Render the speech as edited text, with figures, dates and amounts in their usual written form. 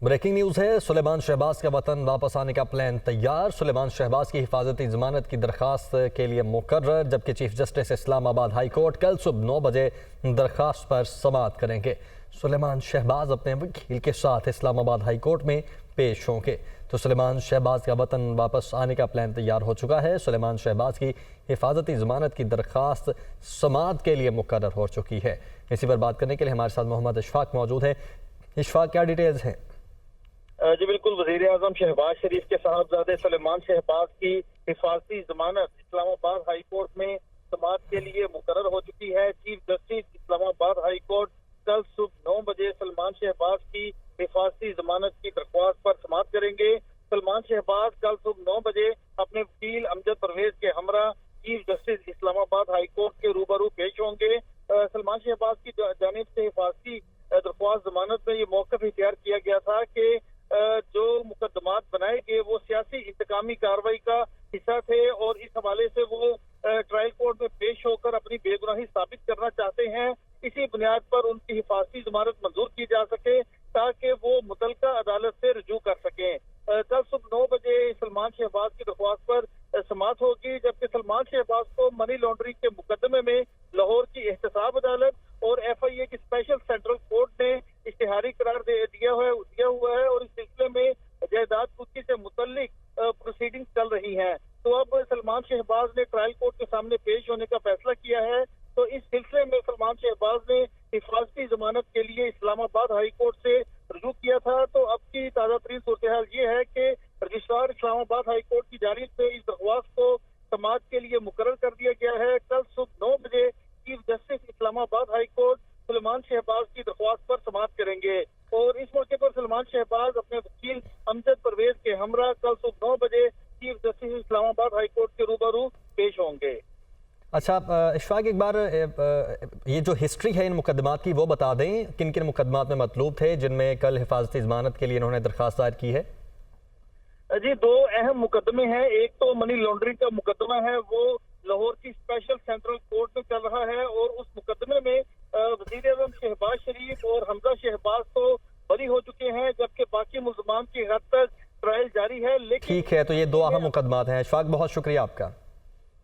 Breaking news ہے، سلیمان شہباز کا وطن واپس آنے کا پلان تیار۔ سلیمان شہباز کی حفاظتی ضمانت کی درخواست کے لیے مقرر، جبکہ چیف جسٹس اسلام آباد ہائی کورٹ کل صبح 9 بجے درخواست پر سماعت کریں گے۔ سلیمان شہباز اپنے وکیل کے ساتھ اسلام آباد ہائی کورٹ میں پیش ہوں گے۔ تو سلیمان شہباز کا وطن واپس آنے کا پلان تیار ہو چکا ہے۔ سلیمان شہباز کی حفاظتی ضمانت کی درخواست سماعت کے لیے مقرر ہو چکی ہے۔ اسی پر بات کرنے کے لیے ہمارے ساتھ محمد اشفاق موجود ہیں۔ اشفاق، کیا ڈیٹیلز ہیں؟ جی بالکل، وزیر اعظم شہباز شریف کے صاحبزادے سلیمان شہباز کی حفاظتی ضمانت اسلام آباد ہائی کورٹ میں سماعت کے لیے مقرر ہو چکی ہے۔ چیف جسٹس اسلام آباد ہائی کورٹ کل صبح 9 بجے سلیمان شہباز کی حفاظتی ضمانت کی درخواست پر سماعت کریں گے۔ سلیمان شہباز کل صبح 9 بجے اپنے وکیل امجد پرویز کے ہمراہ چیف جسٹس اسلام آباد ہائی کورٹ کے روبرو پیش ہوں گے۔ سلیمان شہباز کی جانب سے حفاظتی درخواست ضمانت میں یہ موقف اختیار کیا گیا تھا کہ جو مقدمات بنائے گئے وہ سیاسی انتقامی کارروائی کا حصہ تھے اور اس حوالے سے وہ ٹرائل کورٹ میں پیش ہو کر اپنی بے گناہی ثابت کرنا چاہتے ہیں۔ اسی بنیاد پر ان کی حفاظتی ضمانت منظور کی جا سکے تاکہ وہ متعلقہ عدالت سے رجوع کر سکیں۔ کل صبح 9 بجے سلیمان شہباز کی درخواست پر سماعت ہوگی، جبکہ سلیمان شہباز کو منی لانڈرنگ کے مقدمے میں لاہور کی احتساب عدالت اور FIA کی اسپیشل سینٹرل کورٹ نے اشتہاری قرار دیا ہوا ہے اور اس سلسلے میں جائیداد فروختی سے متعلق پروسیڈنگ چل رہی ہیں۔ تو اب سلیمان شہباز نے ٹرائل کورٹ کے سامنے پیش ہونے کا فیصلہ کیا ہے۔ تو اس سلسلے میں سلیمان شہباز نے حفاظتی ضمانت کے لیے اسلام آباد ہائی کورٹ سے رجوع کیا تھا۔ تو اب کی تازہ ترین صورتحال یہ ہے کہ رجسٹرار اسلام آباد ہائی کورٹ کی جانب سے اس درخواست کو سماعت کے لیے مقرر کر دیا گیا ہے۔ کل صبح 9 بجے چیف جسٹس اسلام آباد ہائی کورٹ سلیمان شہباز کی درخواست پر سماعت کریں گے اور اس موقع پر سلیمان شہباز اپنے وکیل امجد پرویز کے ہمراہ کل صبح 9 بجے چیف جسٹس اسلام آباد ہائی کورٹ کے روبرو پیش ہوں گے۔ اچھا اشفاق، ایک بار یہ جو ہسٹری ہے ان مقدمات کی وہ بتا دیں، کن کن مقدمات میں مطلوب تھے جن میں کل حفاظتی ضمانت کے لیے انہوں نے درخواست دائر کی ہے؟ جی، 2 اہم مقدمے ہیں۔ ایک تو منی لانڈرنگ کا مقدمہ ہے، وہ لاہور کی اسپیشل سینٹرل کورٹ میں چل رہا ہے اور اس مقدمے میں وزیر اعظم شہباز شریف اور حمزہ شہباز تو بری ہو چکے ہیں، جبکہ باقی ملزمان کی حد تک ٹرائل جاری ہے۔ لیکن ٹھیک ہے، تو یہ 2 اہم مقدمات ہیں۔ اشفاق، بہت شکریہ آپ کا۔